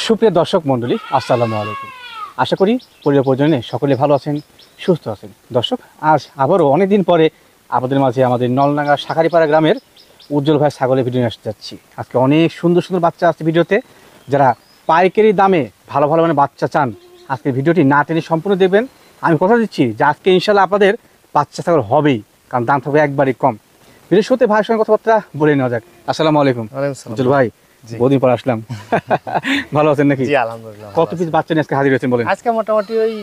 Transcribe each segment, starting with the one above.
সুপ্রিয় দর্শক মণ্ডলী, আসসালামু আলাইকুম। আশা করি পরিবার পরিজনে সকলে ভালো আছেন, সুস্থ আছেন। দর্শক, আজ আবারও অনেকদিন পরে আপনাদের মাঝে আমাদের নলডাঙ্গা শাঁখারীপাড়া গ্রামের উজ্জ্বল ভাই ছাগলের ভিডিও নিয়ে আসতে যাচ্ছি। আজকে অনেক সুন্দর সুন্দর বাচ্চা আছে ভিডিওতে। যারা পাইকারি দামে ভালো ভালো মানে বাচ্চা চান, আজকে ভিডিওটি না টেনে সম্পূর্ণ দেখবেন। আমি কথা দিচ্ছি যে আজকে ইনশাল্লাহ আপনাদের বাচ্চা ছাগল হবেই, কারণ দাম থাকবে একবারই কম। ভিডিওর শুরুতে ভাইয়ের সঙ্গে কথাবার্তা বলে নেওয়া যাক। আসসালামু আলাইকুম। উজ্জ্বল ভাই, বহুদিন পর আসলাম, ভালো আছেন নাকি? জি আলহামদুলিল্লাহ। কত পিস বাচ্চা নিয়ে আজকে হাজির হয়েছেন বলেন? আজকে মোটামুটি ওই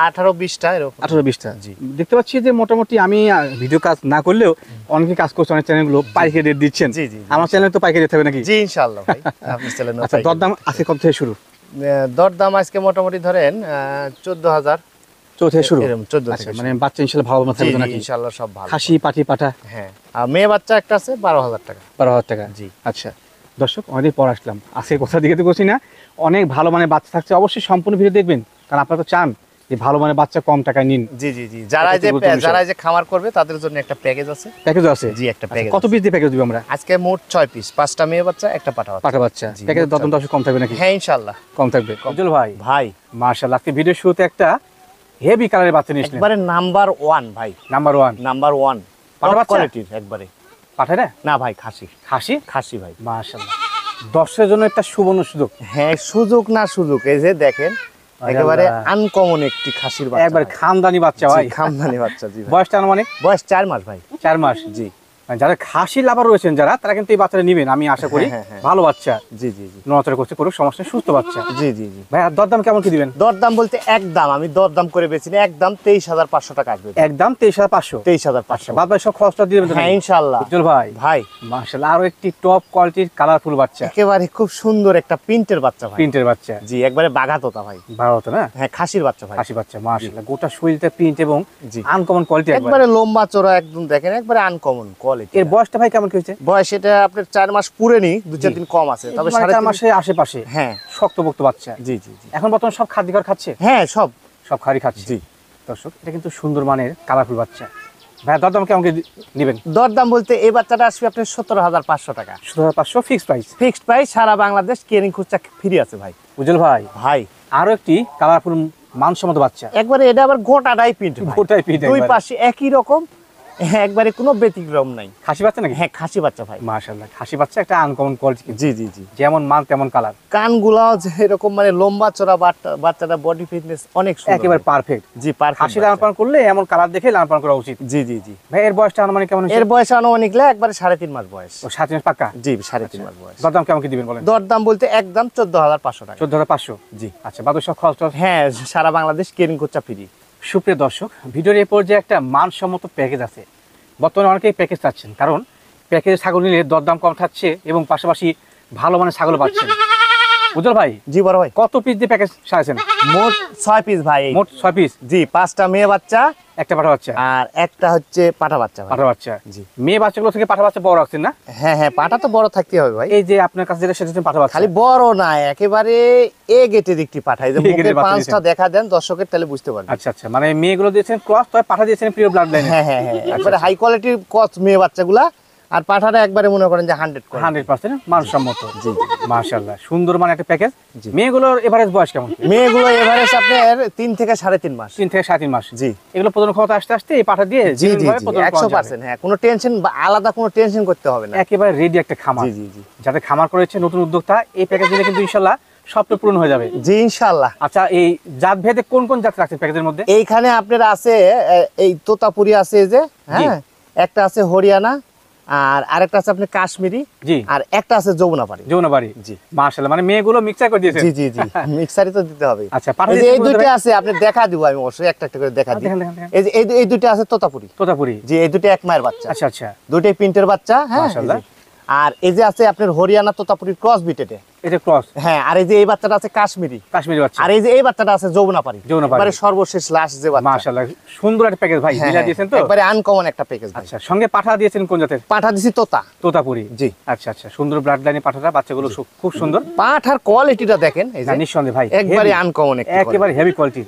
18-20টা এরকম। 18-20টা। জি, দেখতে পাচ্ছি যে মোটামুটি আমি ভিডিও কাজ না করলেও অনেকে কাজ করছে, অনেক চ্যানেলগুলো পাইকারি রেট দিচ্ছেন। জি জি। আমার চ্যানেলে তো পাইকারি রেট হবে নাকি? জি ইনশাআল্লাহ ভাই, আপনি চ্যানেলে। আচ্ছা, দরদাম আজকে কত থেকে শুরু? দরদাম আজকে মোটামুটি ধরেন 14,000 থেকে শুরু। এরকম 14 আচ্ছা, থেকে। মানে বাচ্চা ইনশাআল্লাহ ভালো মাথা থাকবে নাকি? ইনশাআল্লাহ সব ভালো। খাসি, পাটি, পাঠা? হ্যাঁ, আর মেয়ে বাচ্চা একটা আছে 12,000 টাকা। 12,000 টাকা। জি। আচ্ছা দর্শক, অনেকদিন পর আসলাম, আজকে কথা দিকে তো করছি না, অনেক ভালো মানে বাচ্চা থাকছে। অবশ্যই সম্পূর্ণ ভিডিও দেখবেন, কারণ আপনারা তো চান যে ভালো মানে বাচ্চা কম টাকায় নিন। জি জি জি। যারা যে খামার করবে তাদের জন্য একটা প্যাকেজ আছে। প্যাকেজ আছে? জি, একটা প্যাকেজ। কত পিস দিয়ে প্যাকেজ দিব আমরা? আজকে মোট 6 পিস, 5টা মেয়ে বাচ্চা, একটা পাঠা বাচ্চা। পাঠা বাচ্চা। জি, প্যাকেজের দরদাম তো কম থাকবে নাকি? হ্যাঁ ইনশাআল্লাহ কম থাকবে। উজ্জ্বল ভাই, ভাই মাশাআল্লাহ, আজকে ভিডিও শুরুতে একটা হেভি কালারের বাচ্চা নিয়ে আসলেন। একবারে নাম্বার 1 ভাই। নাম্বার 1 পাঠা বাচ্চা? কোয়ালিটির একবারে। পাঠা না? না ভাই, খাসি। খাসি ভাই। মাশাআল্লাহ, দর্শকের জন্য একটা সুবর্ণ সুযোগ। হ্যাঁ, সুযোগ না সুযোগ, এই যে দেখেন একেবারে আনকমন একটি খাসির বাচ্চা। একবার খানদানি বাচ্চা ভাই। খানদানি বাচ্চা। জি ভাই। বয়সটা আনুমানিক? বয়স 4 মাস ভাই। 4 মাস। জি। মানে যারা খাসি লাভার রয়েছেন যারা, তারা কিন্তু এই বাচ্চাটা নেবেন, আমি আশা করি। হ্যাঁ। ভালো বাচ্চা। জি জি জি। নড়াচড়া করছে, কোনো সমস্যা নেই, সুস্থ বাচ্চা। জি জি জি। ভাই, আর দরদাম কেমন কি দিবেন? দরদাম বলতে একদম আমি দরদাম করে বেচি না, একদম 23,500 টাকা আসবে। একদম 23,500? 23,500। বাদ বাকি সব খরচটা দিয়ে দেবেন তো? হ্যাঁ ইনশাআল্লাহ। উজ্জ্বল ভাই, ভাই মাশাআল্লাহ, আরো একটি টপ কোয়ালিটির কালারফুল বাচ্চা। একেবারে খুব সুন্দর একটা প্রিন্টের বাচ্চা ভাই। প্রিন্টের বাচ্চা? জি, একবারে বাঘা তোতা ভাই। ভালো তো না? হ্যাঁ, খাসির বাচ্চা ভাই। খাসি বাচ্চা, মাশাআল্লাহ, গোটা শরীরটা প্রিন্ট এবং জি। Uncommon quality. একবারে লম্বা চওড়া, একদম দেখেন একবারে আনকমন কোয়ালিটি। এর বয়সটা ভাই কেমন কি হয়েছে? বয়স এটা আপনার 4 মাস পুরেনি, 2-4 দিন কম আছে, তবে 4.5 মাসের আশেপাশে। হ্যাঁ, শক্তপোক্ত বাচ্চা। জি জি জি। এখন বর্তমানে সব খাদ্য খাচ্ছে? হ্যাঁ, সব খাদ্য খাচ্ছে। জি। দর্শক, এটা কিন্তু সুন্দর মানের কালারফুল বাচ্চা। ভাই, দরদাম কেমন কি নেবেন? দরদাম বলতে এই বাচ্চাটা আসবে আপনার 17,500 টাকা। 17,500 ফিক্সড প্রাইস? ফিক্সড প্রাইস, সারা বাংলাদেশ কেরিং খুচরা ফ্রি আছে ভাই। উজ্জ্বল ভাই, ভাই আরো একটি কালারফুল মানসম্মত বাচ্চা। একবারে এটা আবার গোটাটাই প্রিন্ট, গোটাই প্রিন্ট, দুই পাশে একই রকম, একবারে কোনো ব্যতিক্রম নাই। খাসি বাচ্চা নাকি? হ্যাঁ, খাসি বাচ্চা ভাই। মাশাআল্লাহ, খাসি বাচ্চা একটা আনকমন কোয়ালিটি। জি জি জি। যেমন মান তেমন কালার। কানগুলাও যে এরকম মানে লম্বা চড়া, বাচ্চাটা বডি ফিটনেস অনেক সুন্দর, একেবারে পারফেক্ট। জি পারফেক্ট। খাসি লালন পালন করলে এমন কালার দেখে লালন পালন করা উচিত। জি জি জি। ভাই, এর বয়সটা আনুমানিক কেমন? এর বয়স আনুমানিক একবারে 3.5 মাস বয়স। ও 7 মাস পাক্কা? জি, 3.5 মাস বয়স। দরদাম কেমন কি দিবেন বলেন? দরদাম বলতে একদম 14,500 টাকা। 14,500? জি। আচ্ছা, বাদ সব খরচ? হ্যাঁ, সারা বাংলাদেশ কেরিং খুচরা ফ্রি। সুপ্রিয় দর্শক, ভিডিওর এই পর্যায়ে একটা মানসম্মত প্যাকেজ আছে। বর্তমানে অনেকেই প্যাকেজ চাচ্ছেন, কারণ প্যাকেজে ছাগল নিলে দরদাম কম থাকছে এবং পাশাপাশি ভালো মানের ছাগল পাচ্ছেন। উজ্জ্বল ভাই, জি বড় ভাই, কত পিস দিয়ে প্যাকেজ সাজাচ্ছেন? মোট 6 পিস ভাই। মোট 6 পিস? জি, 5টা মেয়ে বাচ্চা, একটা পাঠা বাচ্চা, আর একটা হচ্ছে পাঠা বাচ্চা ভাই। পাঠা বাচ্চা। জি। মেয়ে বাচ্চাগুলো থেকে পাঠা বাচ্চা বড় রাখছেন না? হ্যাঁ হ্যাঁ, পাঠা তো বড় থাকতে হবে ভাই। এই যে আপনার কাছে যেটা সেটা পাঠা বাচ্চা? খালি বড় না, একেবারে এ গেটের একটি পাঠা। এই যে মুখের পাঁচটা দেখা দেন দর্শকের, তাহলে বুঝতে পারবেন। আচ্ছা আচ্ছা, মানে মেয়েগুলো দিয়েছেন ক্রস, তবে পাঠা দিয়েছেন পিওর ব্লাড লাইন? হ্যাঁ হ্যাঁ হ্যাঁ, একবারে হাই কোয়ালিটির কচ মেয়ে বাচ্চাগুলা, আর পাঠাটা একবারে মনে করেন যে 100% মানসম্মত। জি জি। মাশাআল্লাহ, সুন্দর মানে একটা প্যাকেজ। জি। মেয়েগুলোর এভারেজ বয়স কেমন? মেয়েগুলো এভারেজ আপনার 3 থেকে 3.5 মাস। 3 থেকে 3.5 মাস। জি। এগুলো প্রজনন ক্ষমতা আস্তে আস্তে এই পাঠা দিয়ে জি জি জি, 100%। হ্যাঁ, কোনো টেনশন বা আলাদা কোনো টেনশন করতে হবে না। একেবারে রেডি একটা খামার। জি জি জি। যাতে খামার করেছে নতুন উদ্যোক্তা, এই প্যাকেজ দিলে কিন্তু ইনশাআল্লাহ স্বপ্ন পূরণ হয়ে যাবে। জি ইনশাআল্লাহ। আচ্ছা, এই জাত ভেদে কোন কোন জাত রাখছেন প্যাকেজের মধ্যে? এইখানে আপনার আছে এই তোতাপুরি আছে, এই যে হ্যাঁ, একটা আছে হরিয়ানা, আর আরেকটা আছে আপনি কাশ্মীরি, জি, আর একটা আছে যমুনাপাড়ি। যমুনাবাড়ি। জি। মাশাআল্লাহ, মানে মেয়েগুলো মিক্সার করে দিয়েছেন? জি জি জি, মিক্সারই তো দিতে হবে। আচ্ছা, পাঠা এই যে দিয়েছেন এই কোন দুইটা জায়গায়? আছে, আপনি দেখা দিব আমি অবশ্যই, একটা একটা করে দেখা দিই। দেখেন দেখেন দেখেন। এই যে এই দুইটা আছে তোতাপুরি। তোতাপুরি? জি, এই দুটো এক মায়ের বাচ্চা। আচ্ছা আচ্ছা, দুইটাই প্রিন্টের বাচ্চা। হ্যাঁ, মাশাআল্লাহ। আর এই যে আছে আপনার হরিয়ানা তোতাপুরির ক্রস বিটেডে। এটা ক্রস? হ্যাঁ, আর এই যে এই বাচ্চাটা আছে কাশ্মীরি। কাশ্মীরি বাচ্চা। আর এই যে এই বাচ্চাটা আছে যমুনাপাড়ি। যমুনাপাড়ি। এবারে সর্বশেষ লাস্ট যে বাচ্চা। মাশাআল্লাহ, সুন্দর একটা প্যাকেজ ভাই। হ্যাঁ, মিলা দিয়েছেন তো? একবারে আনকমন একটা প্যাকেজ ভাই। আচ্ছা, সঙ্গে পাঠা দিয়েছেন কোন জাতের? পাঠা দিছি তোতা। তোতাপুরি? জি। আচ্ছা আচ্ছা, সুন্দর ব্লাড লাইনে পাঠাটা, বাচ্চাগুলো খুব সুন্দর। পাঠার কোয়ালিটিটা দেখেন, এই যে নিঃসন্দেহে ভাই, একবারে আনকমন, একেবারে হেভি কোয়ালিটি।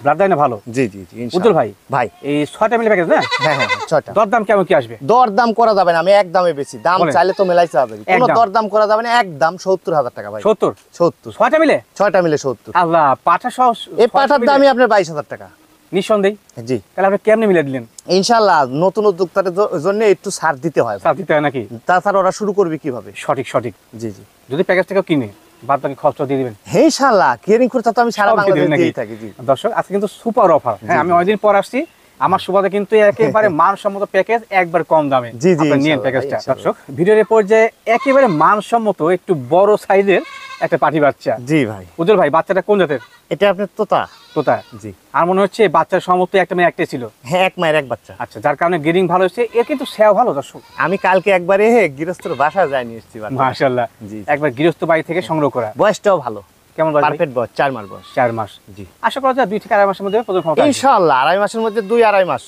ব্লাড লাইনে ভালো। জি জি জি। উজ্জ্বল ভাই, ভাই এই 6টা মিলে প্যাকেজ না? হ্যাঁ হ্যাঁ, 6টা। দরদাম কেমন কি আসবে? দর দাম করা যাবে না, আমি এক দামে বেশি। দাম বলেন। চাইলে তো মেলাইতে হবে, কোনো একদম। দর দাম করা যাবে না, একদম 70,000 টাকা ভাই। 70 70 ছয়টা মিলে 6টা মিলে 70। আল্লাহ পাঠা সহ এই পাঠার দামই আপনার 22,000 টাকা। নিঃসন্দেহ। জি তাহলে আপনি কেমনে মিলে দিলেন? ইনশাআল্লাহ নতুন উদ্যোক্তাদের জন্য একটু ছাড় দিতে হয় ভাই। চাপ দিতে হয় নাকি? তাছাড়া ওরা শুরু করবে কিভাবে? সঠিক সঠিক। জি জি যদি প্যাকেজ থেকে কিনে বাদ বাকি খরচা দিয়ে দিবেন। হ্যাঁ ইনশাআল্লাহ কেয়ারিং খরচা তো আমি সারা সব দিয়ে বাংলাদেশে দিবেন নাকি? দিয়েই থাকি। জি দর্শক আজকে কিন্তু সুপার অফার। হ্যাঁ আমি অনেকদিন পর আসছি, আমার সুবাদে কিন্তু একেবারে মানসম্মত প্যাকেজ, একবার কম দামে জি, জি, আপনারা নিন ইনশাআল্লাহ, প্যাকেজটা। ইনশাআল্লাহ। দর্শক ভিডিওর পর্যায়ে একেবারে মানসম্মত একটু বড় সাইজের একটা পাঠি বাচ্চা। জি ভাই উজ্জ্বল ভাই বাচ্চাটা কোন জাতের? এটা আপনার তোতা। তোতা। জি আর মনে হচ্ছে বাচ্চার সমস্ত একটা মেয়ে একটাই ছিল। হ্যাঁ এক মায়ের এক বাচ্চা। আচ্ছা যার কারণে গ্রেডিং ভালো হচ্ছে, এর কিন্তু সেও ভালো দর্শক। আমি কালকে একবারে গৃহস্থর বাসা যাই নিয়ে এসেছি বাচ্চা। মাশাআল্লাহ। জি একবার গৃহস্থ বাড়ি থেকে সংগ্রহ করা। বয়সটাও ভালো, কেমন বয়স? পারফেক্ট বয়স, 4 মাস বয়স। 4 মাস। জি আশা করা যায় 2 থেকে 2.5 মাসের মধ্যে প্রথম ক্ষমতা আসবে। ইনশাআল্লাহ 2.5 মাসের মধ্যে 2-2.5 মাস।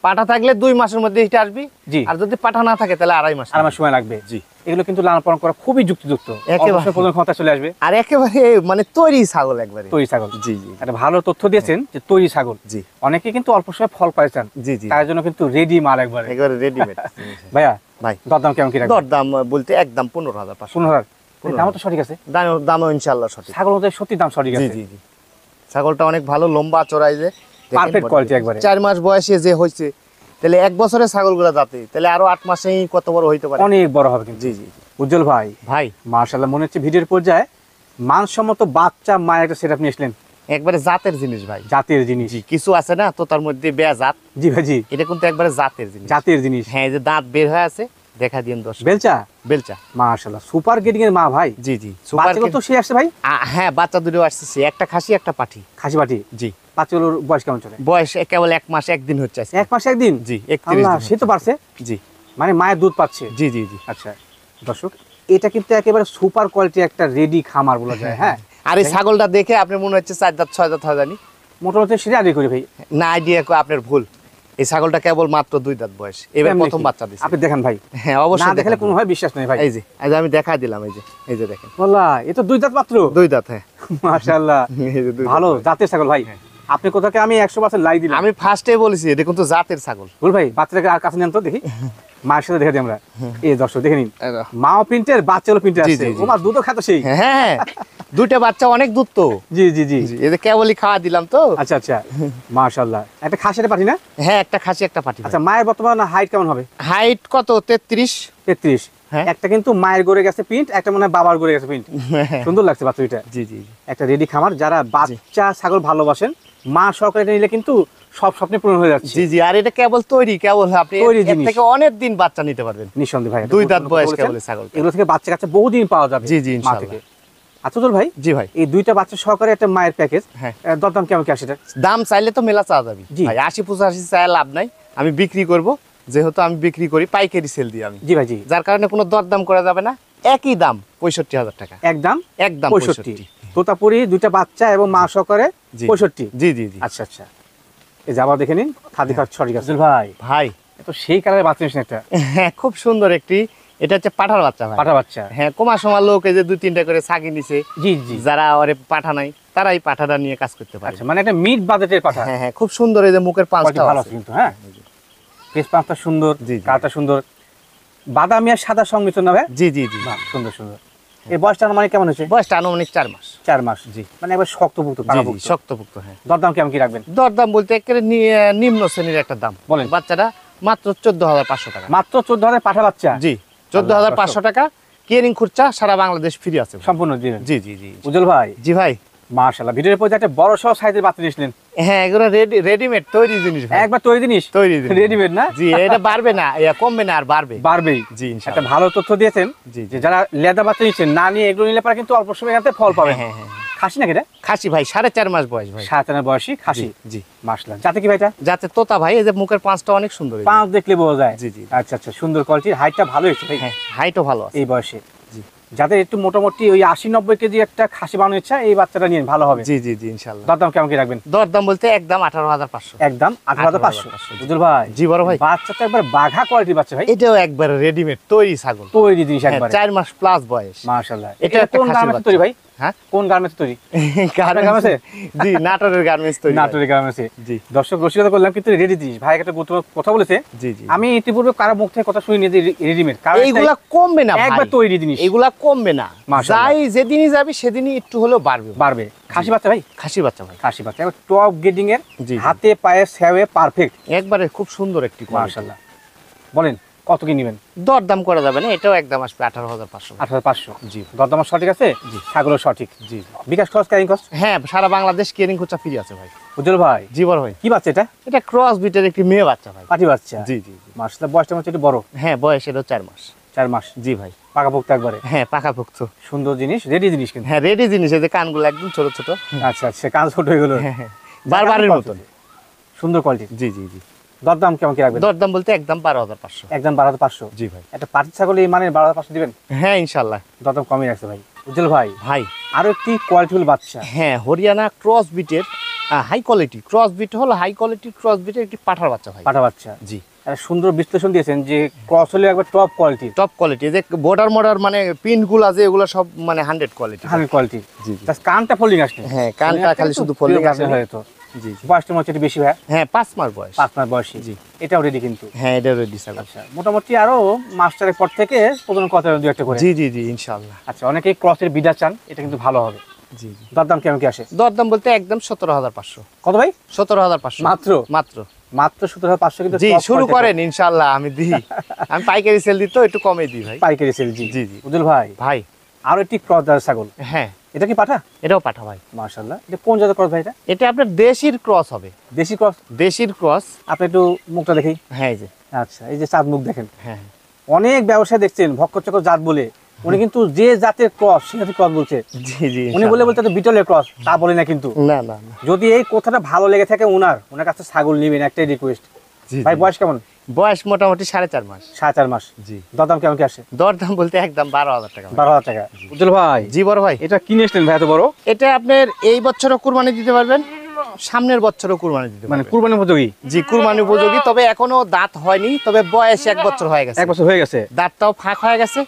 পাঠা থাকলে 2 মাসের মধ্যে এটা আসবে। জি। আর যদি পাঠা না থাকে তাহলে 2.5 মাস। 2.5 মাস সময় লাগবে। জি। এগুলো কিন্তু লালন পালন করা খুবই যুক্তিযুক্ত। একেবারে। অবশ্যই প্রথম ক্ষমতা চলে আসবে। আর একেবারে মানে তৈরি ছাগল একবারে। তৈরি ছাগল। জি জি একটা ভালো তথ্য দিয়েছেন যে তৈরি ছাগল। জি অনেকে কিন্তু অল্প সময় ফল পায় চান, জি জি তার জন্য কিন্তু রেডি মাল একবারে। একেবারে রেডিমেড। ভাইয়া ভাই দরদাম কেমন কি রাখবেন? দরদাম বলতে একদম 15,500। 15,000। 15,000 দাম তো সঠিক আছে। দামও ইনশাআল্লাহ সঠিক। ছাগল মধ্যে সত্যি দাম সঠিক জি আছে। জি জি ছাগলটা অনেক ভালো, লম্বা চড়াই যে Perfect quality একবারে। 4 মাস বয়সে যে হয়েছে, তাহলে 1 বছরে ছাগলগুলো যাতে, তাহলে আরো 8 মাসেই কত বড় হইতে পারে। অনেক বড় হবে কিন্তু। জি জি উজ্জ্বল ভাই ভাই মাশাআল্লাহ, মনে হচ্ছে ভিডিওর পর্যায়ে মানসম্মত বাচ্চা মায়ের একটা সেটআপ নিয়ে আসলেন। একবারে জাতের জিনিস ভাই। জাতের জিনিস। জি কিছু আছে না তো তার মধ্যে বেজাত, জি ভাই জি। এটা কিন্তু একবারে জাতের জিনিস। জাতের জিনিস। হ্যাঁ এই যে দাঁত বের হয়ে আছে, দেখা দিন দর্শক। বেলচা। বেলচা। মাশাআল্লাহ সুপার গ্রেডিং এর মা ভাই। জি জি বাচ্চাগুলো তো সে আসছে ভাই। হ্যাঁ বাচ্চা দুটো আসছে, একটা খাসি একটা পাঠি। খাসি বাটি। জি বাচ্চাগুলোর বয়স কেমন চলে? বয়স কেবল 1 মাস 1 দিন হচ্ছে আজকে। 1 মাস 1 দিন। জি 31 আল্লাহ, দিন সে তো পারছে। জি মানে মায়ের দুধ পাচ্ছে। জি জি জি আচ্ছা দর্শক এটা কিন্তু একেবারে সুপার কোয়ালিটি একটা রেডি খামার বলা যায়। হ্যাঁ আর এই ছাগলটা দেখে আপনি মনে হচ্ছে 4 দাঁত 6 দাঁত হয় জানি মোটামুটি সেটা আগে করি ভাই। না, আইডিয়া আপনার ভুল। এই ছাগলটা কেবল মাত্র 2 দাঁত বয়স, এবার কেমনে প্রথম কি? বাচ্চা দিছে। আপনি দেখেন ভাই। হ্যাঁ না অবশ্যই দেখলে দেখাবো। কোনো হয় বিশ্বাস নেই ভাই। এই যে আজ আমি দেখা দিলাম, এই যে দেখেন বললা এ তো 2 দাঁত মাত্র। 2 দাঁত। হ্যাঁ মাশাআল্লাহ এই যে 2 দাঁত। ভালো জাতের ছাগল ভাই। আপনি কোথাকে আমি 100% লাই দিলাম। আমি ফার্স্টে বলেছি এটা কিন্তু জাতের ছাগল। বল ভাই বাচ্চাটাকে আর কাছে নেন তো দেখি। মায়ের সাথে দেখে দিই আমরা। এই দর্শক দেখে নিন, মাও প্রিন্টের বাচ্চাও প্রিন্টার জি, আছে। জি, জি। ও মা দুধও খাতো সেই। হ্যাঁ হ্যাঁ দুইটা বাচ্চা অনেক দুধ তো। জি জি জি। জি এই যে কেবলই খাওয়া দিলাম তো। আচ্ছা আচ্ছা মাশাআল্লাহ। একটা খাসিটা পাঠি না? হ্যাঁ একটা খাসি একটা পাঠি। আচ্ছা মায়ের বর্তমান হাইট কেমন হবে? হাইট কত 33। 33। হ্যাঁ। একটা কিন্তু মায়ের গড়ে গেছে প্রিন্ট, একটা মনে হয় বাবার গড়ে গেছে প্রিন্ট। সুন্দর লাগছে বাচ্চা দুইটা। জি জি একটা রেডি খামার, যারা বাচ্চা ছাগল ভালোবাসেন মা সহকারে নিলে কিন্তু সব স্বপ্নে পূরণ হয়ে যাচ্ছে। জি জি আর এটা কেবল তৈরি, কেবল আপনি তৈরি এর জিনিস। থেকে অনেক দিন বাচ্চা নিতে পারবেন। নিঃসন্দেহে ভাই। 2 দাঁত বয়স বলেছেন, কেবল ছাগল। এগুলো থেকে বাচ্চা কাচ্চা বহুদিন পাওয়া যাবে। জি, জি, মা ইনশাআল্লাহ। থেকে। আচ্ছা তোর ভাই জি ভাই এই দুইটা বাচ্চা সহকারে একটা মায়ের প্যাকেজ, হ্যাঁ। দরদাম কেমন কি আসে এটা? দাম চাইলে তো মেলা চাওয়া যাবে জি। ভাই, 80-85 চাই লাভ নাই। আমি বিক্রি করব, যেহেতু আমি বিক্রি করি পাইকারি সেল দিই আমি, জি ভাই জি। যার কারণে কোনো দরদাম করা যাবে না। একই দাম 65,000 টাকা। একদম একদম 65। তোতাপুরি দুইটা বাচ্চা এবং মা সহকারে জি। 65। জি জি জি আচ্ছা আচ্ছা এই যাবার দেখে নিন খাদি খাওয়ার ছড়ি গাছ ভাই। ভাই এ তো সেই কালারের বাচ্চা নিয়েছেন একটা হ্যাঁ খুব সুন্দর একটি, এটা হচ্ছে পাঠার বাচ্চা ভাই। পাঠা বাচ্চা। হ্যাঁ কমা সময় লোক এই যে 2-3টা করে ছাগি নিছে, জি জি। যারা ওরে পাঠা নাই তারাই পাঠাটা নিয়ে কাজ করতে পারে। আচ্ছা মানে একটা মিড বাজেটের পাঠা। হ্যাঁ হ্যাঁ খুব সুন্দর, এই যে মুখের পাঁচটা ভালো আছে কিন্তু। হ্যাঁ ফেস পাঁচটা সুন্দর, জি, জি। কালারটা সুন্দর, বাদামি আর সাদা সংমিশ্রণ হবে। জি জি জি বাহ, সুন্দর সুন্দর। এর বয়সটা মানে কেমন হয়েছে? বয়সটা আনুমানিক 4 মাস। 4 মাস। জি। মানে একবার শক্তপুক্ত জি জি পাকাপুক্ত। শক্তপুক্ত। হ্যাঁ দরদাম কেমন কি রাখবেন? দরদাম বলতে একেবারে নিম্ন শ্রেণীর একটা দাম বলেন। বাচ্চাটা মাত্র 14,500 টাকা। মাত্র 14,000 পাঠা বাচ্চা। জি 14,500 টাকা কেয়ারিং খরচা সারা বাংলাদেশ ফ্রি আছে ভাই। সম্পূর্ণ দিবেন। জি জি জি উজ্জ্বল ভাই জি ভাই। মাশাআল্লাহ ভিডিওর পর একটা বড় সহ সাইজের বাচ্চা নিয়েছিলেন। হ্যাঁ এগুলো রেডিমেড তৈরি জিনিস ভাই। একবার তৈরি জিনিস। তৈরি জিনিস। রেডিমেড না? জি এটা বাড়বে না, কমবে না আর বাড়বে। বাড়বেই। জি একটা ইনশাআল্লাহ। ভালো তথ্য দিয়েছেন জি, যে যারা লেদা বাচ্চা নিচ্ছেন না নিয়ে এগুলো নিলে পরে কিন্তু অল্প সময় এখানে ফল পাবেন। হ্যাঁ হ্যাঁ হ্যাঁ। খাসি নাকি এটা? খাসি ভাই 4.5 মাস বয়স ভাই। 7 বয়সী খাসি। জি মাশাআল্লাহ। যাতে কি ভাইটা? যাতে তোতা ভাই, এই যে মুখের পাঁচটা অনেক সুন্দর। এই যে। পাঁচ দেখলে বোঝা যায়। জি, জি। আচ্ছা আচ্ছা সুন্দর কোয়ালিটির, হাইটটা ভালো হয়েছে ভাই হ্যাঁ হাইটও ভালো আছে। এই বয়সে। জি যাদের একটু মোটামুটি ওই 80-90 কেজি একটা খাসি বানানোর ইচ্ছা এই বাচ্চাটা নিয়ে ভালো হবে। জি জি জি ইনশাআল্লাহ। দরদাম কেমন কি রাখবেন? দরদাম বলতে একদম 18,500। একদম 18,500। 18,500 বুঝল ভাই জি বড় ভাই। বাচ্চা তো একবার বাঘা কোয়ালিটির বাচ্চা ভাই। এটাও একবার রেডিমেড তৈরি ছাগল। তৈরি জিনিস একবার। 4 মাস প্লাস বয়স। মাশাআল্লাহ। এটা এটা একটা কোন খাসির দামে বাচ্চা। তৈরি ভাই? হ্যাঁ কোন গার্মেন্টস তৈরি? গার্মেন্টস আছে? জি নাটোরের গার্মেন্টস তৈরি নাটোরের গার্মেন্টসে। জি দর্শক রসিকতা করলাম কিন্তু রেডি জিনিস। ভাই একটা গুরুত্বপূর্ণ কথা বলেছে। জি জি আমি ইতিপূর্বে কারো মুখ থেকে কথা শুনিনি যে রেডিমেড, এইগুলা কমবে না একবার ভাই, তৈরি জিনিস এগুলা কমবে না, মাশাআল্লাহ। যাই যেদিনই যাবি সেদিনই একটু হলেও বাড়বে বাড়বে। খাসি বাচ্চা ভাই, খাসি বাচ্চা ভাই খাসি বাচ্চা একবার টপ গ্রেডিং এর, জি, জি। হাতে পায়ে সেবে পারফেক্ট একবারে খুব সুন্দর একটি quality। মাশাআল্লাহ। বলেন কত কি নেবেন? দরদাম করা যাবে না, এটাও একদম আসবে 18,500। 18,500। জি দরদাম সঠিক আছে, ছাগলও সঠিক। জি বিকাশ খরচ ক্যারিং কস্ট হ্যাঁ সারা বাংলাদেশ কেরিং খরচা ফ্রি আছে ভাই। উজ্জ্বল ভাই জি বড় ভাই, কি বাচ্চা এটা? এটা ক্রস বিটের একটি মেয়ে বাচ্চা ভাই। পাটি বাচ্চা। জি জি জি মাশাআল্লাহ, বয়সটা হচ্ছে একটু বড়। হ্যাঁ বয়স এলো 4 মাস। 4 মাস। জি ভাই পাকাপোক্ত একবারে। হ্যাঁ পাকাপোক্ত। সুন্দর জিনিস, রেডি জিনিস কিন্তু। হ্যাঁ রেডি জিনিস, এই যে কানগুলো একদম ছোট ছোট। আচ্ছা আচ্ছা, কাজ ছোট হয়ে গেল। হ্যাঁ হ্যাঁ বারবারের মতো। সুন্দর কোয়ালিটি। জি জি জি দরদাম কেমন কি রাখবেন? দরদাম বলতে একদম 12,500। একদম 12,500। জি ভাই একটা পাটি ছাগল এই মানে 12,500 দিবেন? হ্যাঁ ইনশাল্লাহ। দরদাম কমই রাখছে ভাই। উজ্জ্বল ভাই ভাই আরো একটি কোয়ালিটিফুল বাচ্চা। হ্যাঁ হরিয়ানা ক্রস বিটের হাই কোয়ালিটি ক্রস বিট হলো হাই কোয়ালিটির ক্রস বিটের একটি পাঠার বাচ্চা ভাই। পাটা বাচ্চা। জি একটা সুন্দর বিশ্লেষণ দিয়েছেন যে ক্রস হলে একবার টপ কোয়ালিটি, টপ কোয়ালিটি, যে বর্ডার মানে পিনগুলো আছে এগুলো সব মানে 100 কোয়ালিটি। 100 কোয়ালিটি। জি জি জাস্ট কানটা ফোল্ডিং আসছে। হ্যাঁ কানটা খালি শুধু ফোল্ডিং আছে হয়তো। জি জি বয়সটা হচ্ছে একটু বেশি ভাই, হ্যাঁ 5 মাস বয়স। 5 মাস বয়সী। জি এটাও রেডি কিন্তু। হ্যাঁ এটা রেডি স্যার। আচ্ছা মোটামুটি আরো মাস্টারের পর থেকে প্রথম কথা দু একটা করে। জি জি জি ইনশাআল্লাহ। আচ্ছা অনেকেই ক্রসের বিডা চান, এটা কিন্তু ভালো হবে। জি জি দরদাম কেমন কি আসে? দরদাম বলতে একদম 17,500। কত ভাই? 17,500 মাত্র? মাত্র। মাত্র 17,500 কিন্তু জি top শুরু quality করেন ইনশাআল্লাহ, আমি দিই। আমি পাইকারি সেল দিই তো একটু কমে দিই ভাই। পাইকারি সেল। জি জি জি উজ্জ্বল ভাই ভাই আরো একটি ক্রস জাতের ছাগল, হ্যাঁ এটা কি পাঠা? এটাও পাঠা ভাই। মাশাআল্লাহ। এটা কোন জাতের ক্রস ভাই? এটা এটা আপনার দেশির ক্রস হবে। দেশি ক্রস। দেশির ক্রস। আপনি একটু মুখটা দেখি। হ্যাঁ এই যে আচ্ছা এই যে চাঁদ মুখ দেখেন। হ্যাঁ অনেক ব্যবসায়ী দেখছেন ভক্কচকর জাত বলে, উনি কিন্তু যে জাতের ক্রস সে জাতের ক্রস বলছে। জি জি উনি বলে বলতে তো বিটলের ক্রস তা বলে না কিন্তু। না না না যদি এই কথাটা ভালো লেগে থাকে ওনার কাছে ছাগল নেবেন, একটাই রিকোয়েস্ট। জি ভাই বয়স কেমন? বয়স মোটামুটি 4.5 মাস। 4.5 মাস। জি দরদাম কেমন কি আসে? দরদাম বলতে একদম 12,000 টাকা ভাই। 12,000 টাকা। উজ্জ্বল ভাই জি বড় ভাই, এটা কিনে এসলেন ভাই এত বড়? এটা আপনার এই বছরও কুরবানি দিতে পারবেন, সামনের বছরও কুরবানি দিতে মানে পারবেন। কুরবানি উপযোগী? জি কুরবানি উপযোগী, তবে এখনো দাঁত হয়নি, তবে বয়স 1 বছর হয়ে গেছে। 1 বছর হয়ে গেছে। দাঁতটাও ফাঁক হয়ে গেছে,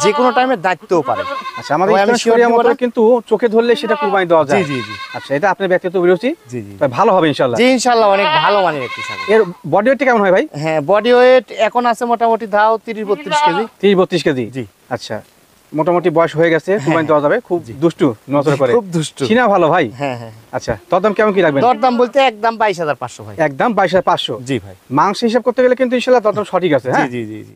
যে কোনো টাইমে দাঁততেও পারে। আচ্ছা আমাদের ওই আমি ইসলাম sure শরিয়া দিব মতে না। কিন্তু চোখে ধরলে সেটা কুরবানি দেওয়া জি যায়। জি জি আচ্ছা এটা আপনার ব্যক্তিগত বিরোধী, জি জি তাই ভালো হবে ইনশাআল্লাহ। জি ইনশাআল্লাহ অনেক ভালো মানের একটি ছাগল। এর বডি ওয়েটটা কেমন হয় ভাই? হ্যাঁ বডি ওয়েট এখন আছে মোটামুটি ধাও 30-32 কেজি। 30-32 কেজি। জি আচ্ছা মোটামুটি বয়স হয়ে গেছে, কুরবানি দেওয়া যাবে। খুব দুষ্টু নজর করে, খুব দুষ্টু। চিনা ভালো ভাই। হ্যাঁ হ্যাঁ আচ্ছা দরদাম কেমন কি রাখবেন? দরদাম বলতে একদম 22,500 ভাই। একদম 22,500। জি ভাই মাংস হিসাব করতে গেলে কিন্তু ইনশাআল্লাহ দরদাম সঠিক আছে। জি হ্যাঁ জি জি জি